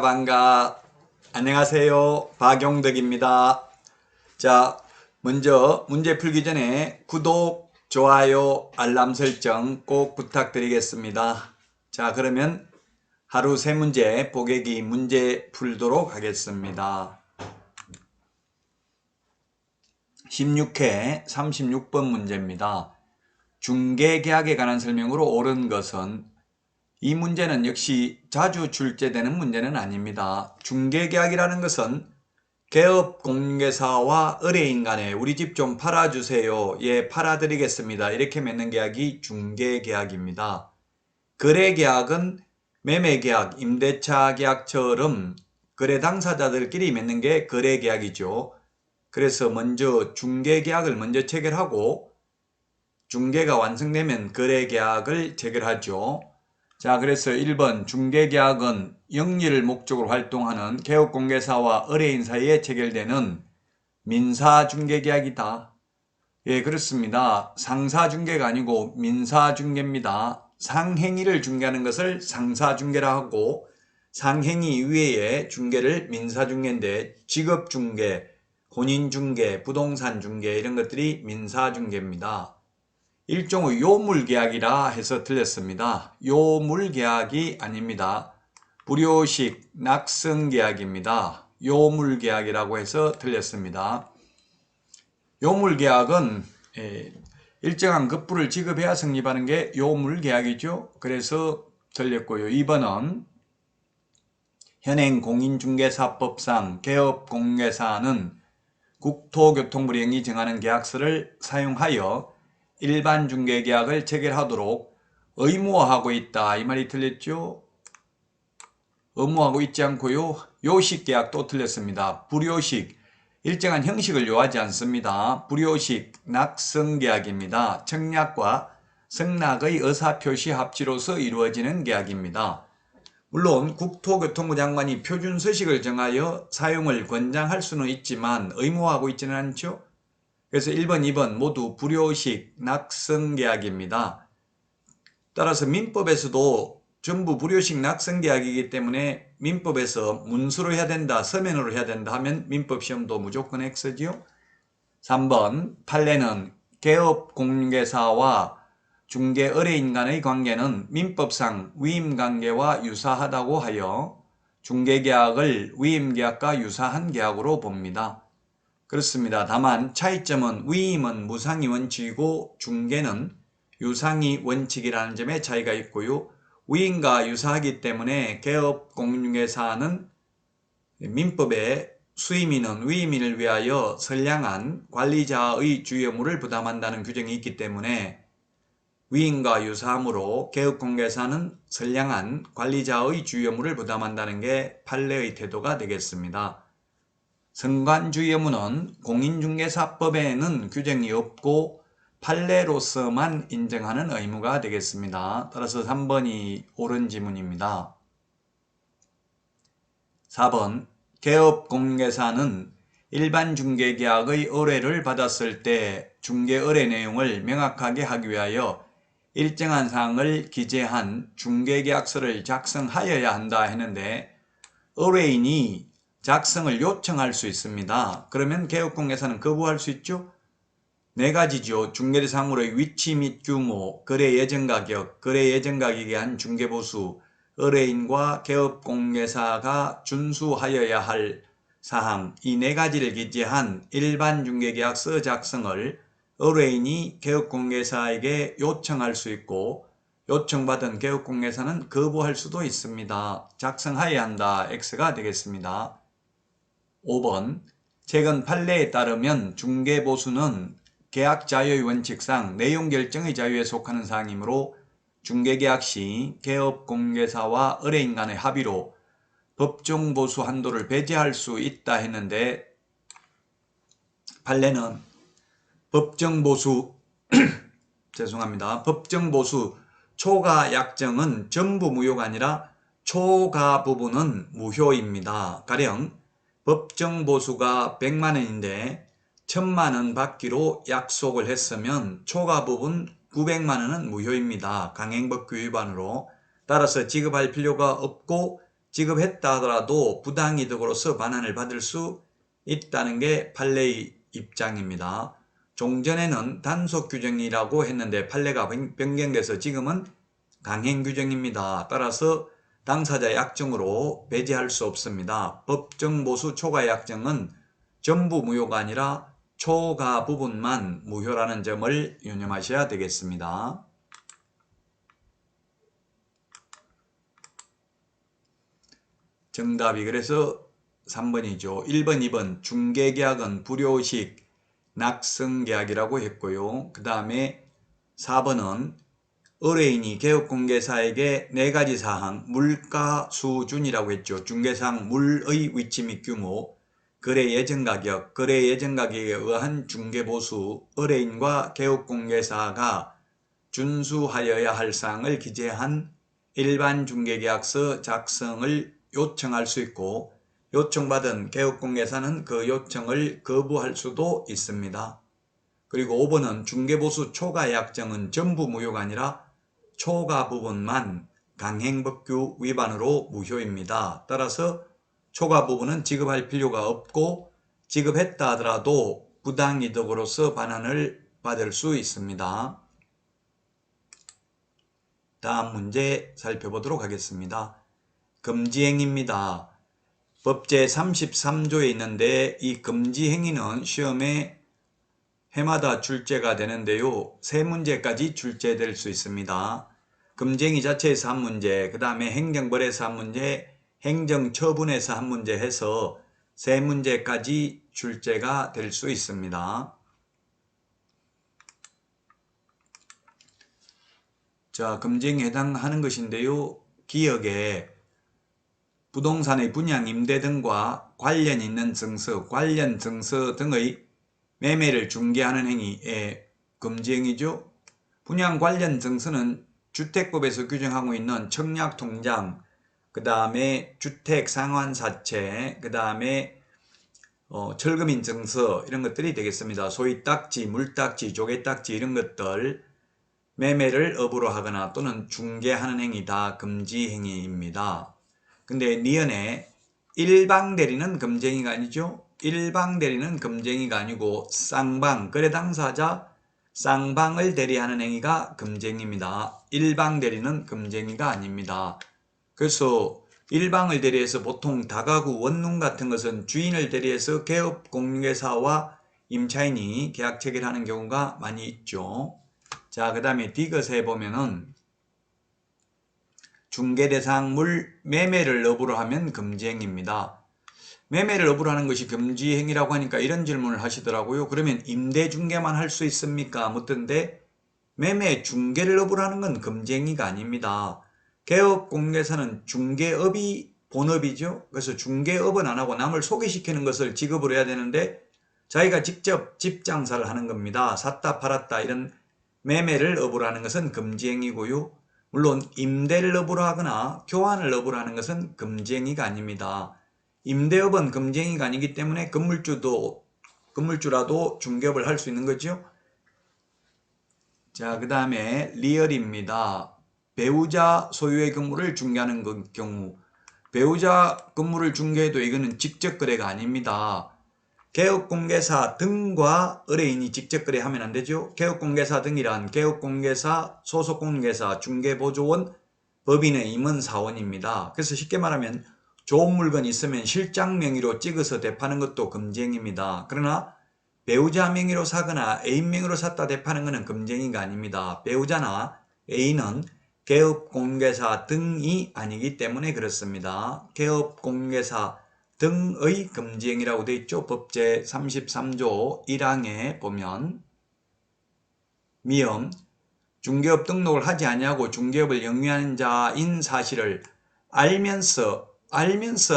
반가. 안녕하세요. 박용덕입니다. 자, 먼저 문제 풀기 전에 구독, 좋아요, 알람 설정 꼭 부탁드리겠습니다. 자, 그러면 하루 세 문제 보객이 문제 풀도록 하겠습니다. 16회 36번 문제입니다. 중개계약에 관한 설명으로 옳은 것은, 이 문제는 역시 자주 출제되는 문제는 아닙니다. 중개계약이라는 것은 개업공개사와 의뢰인 간에 우리 집 좀 팔아주세요. 예, 팔아드리겠습니다. 이렇게 맺는 계약이 중개계약입니다. 거래계약은 매매계약, 임대차 계약처럼 거래 당사자들끼리 맺는 게 거래계약이죠. 그래서 먼저 중개계약을 먼저 체결하고 중개가 완성되면 거래계약을 체결하죠. 자, 그래서 1번 중개계약은 영리를 목적으로 활동하는 개업공개사와 의뢰인 사이에 체결되는 민사중개계약이다. 예, 그렇습니다. 상사중개가 아니고 민사중개입니다. 상행위를 중개하는 것을 상사중개라 하고 상행위 이외의 중개를 민사중개인데, 직업중개, 혼인중개, 부동산중개 이런 것들이 민사중개입니다. 일종의 요물계약이라 해서 틀렸습니다. 요물계약이 아닙니다. 불효식 낙성계약입니다. 요물계약이라고 해서 틀렸습니다. 요물계약은 일정한 급부를 지급해야 성립하는 게 요물계약이죠. 그래서 틀렸고요. 2번은 현행 공인중개사법상 개업공개사는 국토교통부령이 정하는 계약서를 사용하여 일반 중개계약을 체결하도록 의무화하고 있다. 이 말이 틀렸죠? 의무화하고 있지 않고요. 요식계약도 틀렸습니다. 불요식, 일정한 형식을 요하지 않습니다. 불요식 낙성계약입니다. 청약과 승낙의 의사표시 합치로서 이루어지는 계약입니다. 물론 국토교통부 장관이 표준서식을 정하여 사용을 권장할 수는 있지만 의무화하고 있지는 않죠. 그래서 1번, 2번 모두 불효식 낙성계약입니다. 따라서 민법에서도 전부 불효식 낙성계약이기 때문에 민법에서 문서로 해야 된다, 서면으로 해야 된다 하면 민법시험도 무조건 X지요. 3번 판례는 개업공개사와 중개의뢰인 간의 관계는 민법상 위임관계와 유사하다고 하여 중개계약을 위임계약과 유사한 계약으로 봅니다. 그렇습니다. 다만 차이점은 위임은 무상이 원칙이고 중개는 유상이 원칙이라는 점에 차이가 있고요. 위임과 유사하기 때문에 개업공개사는 민법에 수임인은 위임인을 위하여 선량한 관리자의 주의의무를 부담한다는 규정이 있기 때문에 위임과 유사하므로 개업공개사는 선량한 관리자의 주의의무를 부담한다는 게 판례의 태도가 되겠습니다. 선관주의 의무는 공인중개사법에는 규정이 없고 판례로서만 인정하는 의무가 되겠습니다. 따라서 3번이 옳은 지문입니다. 4번 개업공개사는 일반 중개계약의 의뢰를 받았을 때 중개 의뢰 내용을 명확하게 하기 위하여 일정한 사항을 기재한 중개계약서를 작성하여야 한다 했는데, 의뢰인이 작성을 요청할 수 있습니다. 그러면 개업공개사는 거부할 수 있죠? 네 가지죠. 중개대상으로의 위치 및 규모, 거래 예정 가격, 거래 예정 가격에 한 중개보수, 의뢰인과 개업공개사가 준수하여야 할 사항, 이 네 가지를 기재한 일반 중개계약서 작성을 의뢰인이 개업공개사에게 요청할 수 있고, 요청받은 개업공개사는 거부할 수도 있습니다. 작성하여야 한다. X가 되겠습니다. 5번 최근 판례에 따르면 중개보수는 계약 자유의 원칙상 내용 결정의 자유에 속하는 사항이므로 중개계약 시 개업공개사와 의뢰인 간의 합의로 법정보수 한도를 배제할 수 있다 했는데, 판례는 법정보수 법정보수 초과 약정은 전부 무효가 아니라 초과 부분은 무효입니다. 가령 법정 보수가 100만 원인데 1000만 원 받기로 약속을 했으면 초과 부분 900만 원은 무효입니다. 강행법규 위반으로. 따라서 지급할 필요가 없고 지급했다 하더라도 부당이득으로서 반환을 받을 수 있다는 게 판례의 입장입니다. 종전에는 단속 규정이라고 했는데 판례가 변경돼서 지금은 강행 규정입니다. 따라서 당사자 약정으로 배제할 수 없습니다. 법정 보수 초과 약정은 전부 무효가 아니라 초과 부분만 무효라는 점을 유념하셔야 되겠습니다. 정답이 그래서 3번이죠. 1번, 2번 중개계약은 불효식 낙성계약이라고 했고요. 그 다음에 4번은 의뢰인이 개업공개사에게 4가지 사항, 물가 수준이라고 했죠. 중개사항 물의 위치 및 규모, 거래 예정 가격, 거래 예정 가격에 의한 중개보수, 의뢰인과 개업공개사가 준수하여야 할 사항을 기재한 일반 중개계약서 작성을 요청할 수 있고 요청받은 개업공개사는 그 요청을 거부할 수도 있습니다. 그리고 5번은 중개보수 초과 약정은 전부 무효가 아니라 초과 부분만 강행법규 위반으로 무효입니다. 따라서 초과 부분은 지급할 필요가 없고 지급했다 하더라도 부당이득으로서 반환을 받을 수 있습니다. 다음 문제 살펴보도록 하겠습니다. 금지행위입니다. 법제 33조에 있는데 이 금지행위는 시험에 해마다 출제가 되는데요. 3문제까지 출제될 수 있습니다. 금지행위 자체에서 한 문제, 그 다음에 행정벌에서 한 문제, 행정처분에서 한 문제 해서 3문제까지 출제가 될 수 있습니다. 자, 금지행위에 해당하는 것인데요. 기역에 부동산의 분양, 임대 등과 관련 있는 증서, 관련 증서 등의 매매를 중개하는 행위에 금지행위죠. 분양 관련 증서는 주택법에서 규정하고 있는 청약통장, 그 다음에 주택상환사채, 그 다음에 철거민 증서 이런 것들이 되겠습니다. 소위 딱지, 물딱지, 조개딱지 이런 것들 매매를 업으로 하거나 또는 중개하는 행위 다 금지행위입니다. 근데 니은에 일방대리는 금지행위가 아니죠. 일방대리는 금지행위가 아니고 쌍방, 거래 당사자 쌍방을 대리하는 행위가 금지행위입니다. 일방대리는 금지행위가 아닙니다. 그래서 일방을 대리해서 보통 다가구 원룸 같은 것은 주인을 대리해서 개업공개사와 임차인이 계약 체결하는 경우가 많이 있죠. 자, 그 다음에 디귿에 보면은 중개대상물 매매를 업으로 하면 금지행위입니다. 매매를 업으로 하는 것이 금지행위라고 하니까 이런 질문을 하시더라고요. 그러면 임대중개만 할 수 있습니까? 묻던데 매매 중개를 업으로 하는 건 금지행위가 아닙니다. 개업공개사는 중개업이 본업이죠. 그래서 중개업은 안 하고 남을 소개시키는 것을 직업으로 해야 되는데 자기가 직접 집장사를 하는 겁니다. 샀다 팔았다 이런 매매를 업으로 하는 것은 금지행위고요. 물론 임대를 업으로 하거나 교환을 업으로 하는 것은 금지행위가 아닙니다. 임대업은 금지행위가 아니기 때문에 건물주라도 중개업을 할 수 있는 거죠. 자, 그 다음에 리얼입니다. 배우자 소유의 건물을 중개하는 경우 배우자 건물을 중개해도 이거는 직접 거래가 아닙니다. 개업공개사 등과 의뢰인이 직접 거래하면 안 되죠. 개업공개사 등이란 개업공개사, 소속공개사, 중개보조원, 법인의 임원사원입니다. 그래서 쉽게 말하면 좋은 물건이 있으면 실장 명의로 찍어서 대파는 것도 금지행위입니다. 그러나 배우자 명의로 사거나 애인 명의로 샀다 대파는 것은 금지행위가 아닙니다. 배우자나 애인은 개업공개사 등이 아니기 때문에 그렇습니다. 개업공개사 등의 금지행위라고 되어 있죠. 법제 33조 1항에 보면 미음 중개업 등록을 하지 아니하고 중개업을 영위하는 자인 사실을 알면서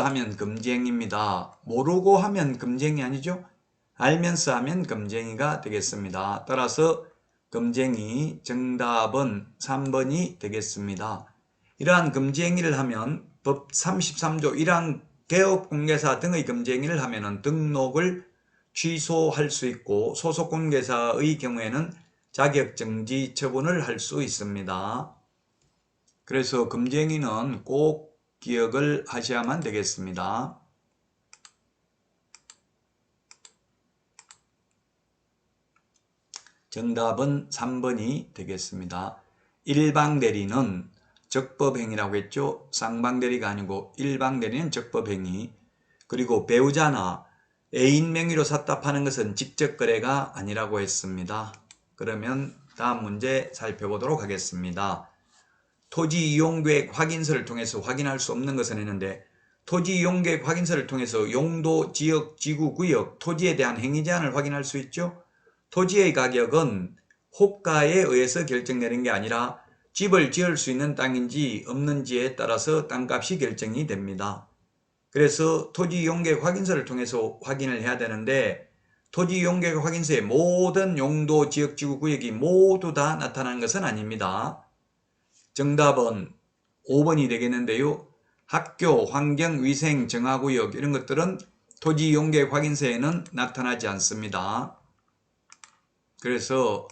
하면 금지행위입니다. 모르고 하면 금지행위 아니죠. 알면서 하면 금지행위가 되겠습니다. 따라서 금지행위 정답은 3번이 되겠습니다. 이러한 금지행위를 하면 법 33조 1항 개업공개사 등의 검증을 하면은 등록을 취소할 수 있고 소속공개사의 경우에는 자격정지 처분을 할 수 있습니다. 그래서 검증인은 꼭 기억을 하셔야만 되겠습니다. 정답은 3번이 되겠습니다. 일방대리는 적법행위라고 했죠. 쌍방대리가 아니고 일방대리는 적법행위. 그리고 배우자나 애인 명의로 샀다 파는 것은 직접거래가 아니라고 했습니다. 그러면 다음 문제 살펴보도록 하겠습니다. 토지 이용계획 확인서를 통해서 확인할 수 없는 것은 했는데 토지 이용계획 확인서를 통해서 용도, 지역, 지구, 구역, 토지에 대한 행위 제한을 확인할 수 있죠. 토지의 가격은 호가에 의해서 결정되는 게 아니라 집을 지을 수 있는 땅인지 없는지에 따라서 땅값이 결정이 됩니다. 그래서 토지 이용계획 확인서를 통해서 확인을 해야 되는데 토지 이용계획 확인서에 모든 용도, 지역, 지구, 구역이 모두 다 나타나는 것은 아닙니다. 정답은 5번이 되겠는데요. 학교, 환경, 위생, 정화구역 이런 것들은 토지 이용계획 확인서에는 나타나지 않습니다. 그래서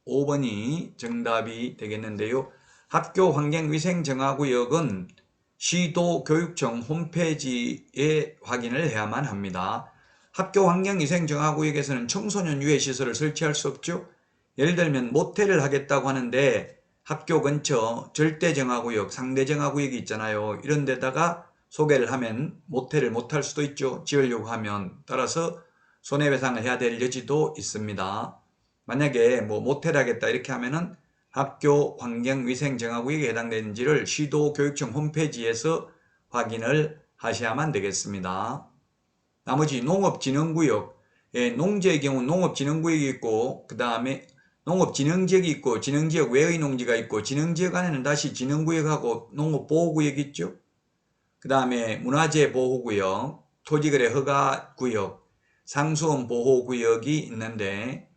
5번이 정답이 되겠는데요. 학교, 환경, 위생, 정화구역은 시도 교육청 홈페이지에 확인을 해야만 합니다. 학교, 환경, 위생, 정화구역에서는 청소년 유해 시설을 설치할 수 없죠. 예를 들면 모텔을 하겠다고 하는데 학교 근처 절대정화구역, 상대정화구역이 있잖아요. 이런 데다가 소개를 하면 모텔을 못할 수도 있죠. 지으려고 하면. 따라서 손해배상을 해야 될 여지도 있습니다. 만약에 모텔 하겠다 이렇게 하면은 학교 환경위생정화구역에 해당되는지를 시도교육청 홈페이지에서 확인을 하셔야만 되겠습니다. 나머지 농업진흥구역, 농지의 경우 농업진흥구역이 있고 그 다음에 농업진흥지역이 있고 진흥지역 외의 농지가 있고 진흥지역 안에는 다시 진흥구역하고 농업보호구역이 있죠. 그 다음에 문화재보호구역, 토지거래 허가구역, 상수원 보호구역이 있는데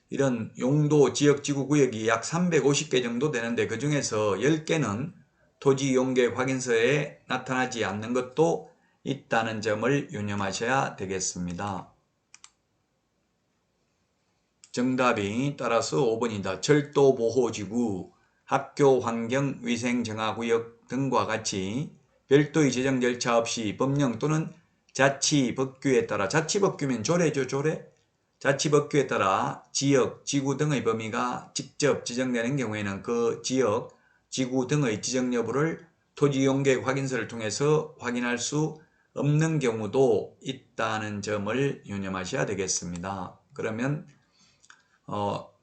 이런 용도, 지역, 지구 구역이 약 350개 정도 되는데 그 중에서 10개는 토지 이용계획 확인서에 나타나지 않는 것도 있다는 점을 유념하셔야 되겠습니다. 정답이 따라서 5번이다. 철도보호지구, 학교, 환경, 위생, 정화구역 등과 같이 별도의 지정 절차 없이 법령 또는 자치법규에 따라, 자치법규면 조례죠, 조례. 자치법규에 따라 지역, 지구 등의 범위가 직접 지정되는 경우에는 그 지역, 지구 등의 지정 여부를 토지이용계획 확인서를 통해서 확인할 수 없는 경우도 있다는 점을 유념하셔야 되겠습니다. 그러면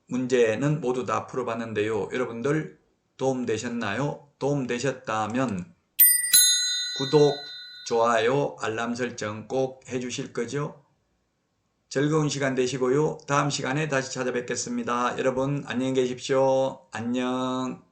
문제는 모두 다 풀어봤는데요. 여러분들 도움되셨나요? 도움되셨다면 구독, 좋아요, 알람 설정 꼭 해주실 거죠? 즐거운 시간 되시고요. 다음 시간에 다시 찾아뵙겠습니다. 여러분 안녕히 계십시오. 안녕.